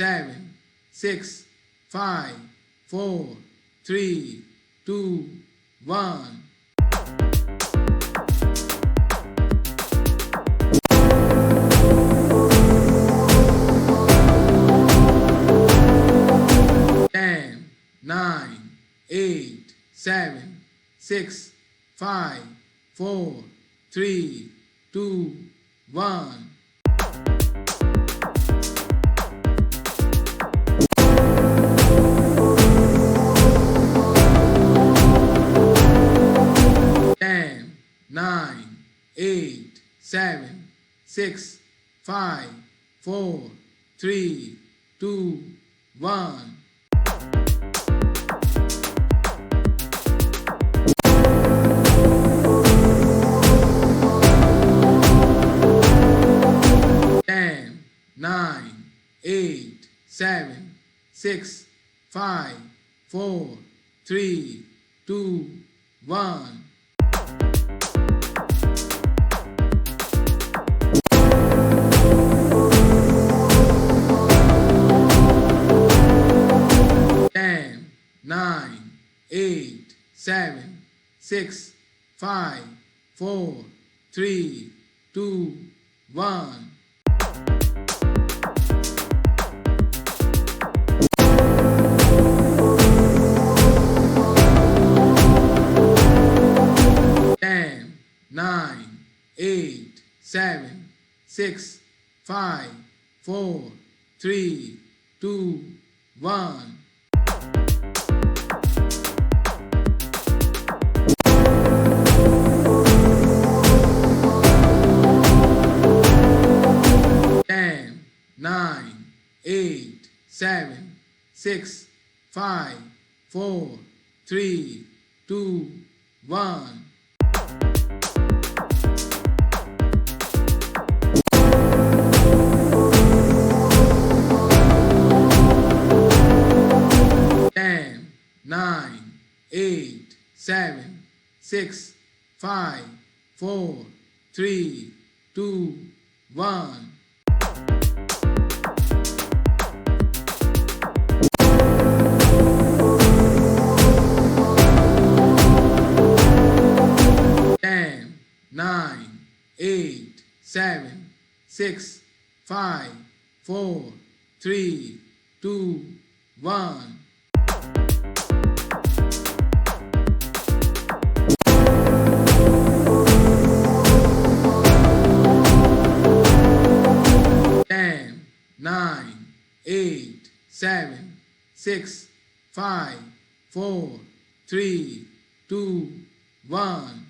7, 6, 5, 4, 3, 2, 1. 10, 9, 8, 7, 6, 5, 4, 3, 2, 1. 10, 9, 8, 7, 6, 5, 4, 3, 2, 1. 10, 9, 8, 7, 6, 5, 4, 3, 2, 1. 10, 9, 8, 7, 6, 5, 4, 3, 2, 1. 10, 9, 8, 7, 6, 5, 4, 3, 2, 1. 10, 9, 8, 7, 6, 5, 4, 3, 2, 1. 10, 9, 8, 7, 6, 5, 4, 3, 2, 1. 10, 9, 8, 7, 6, 5, 4, 3, 2, 1. 10, 9, 8, 7, 6, 5, 4, 3, 2, 1.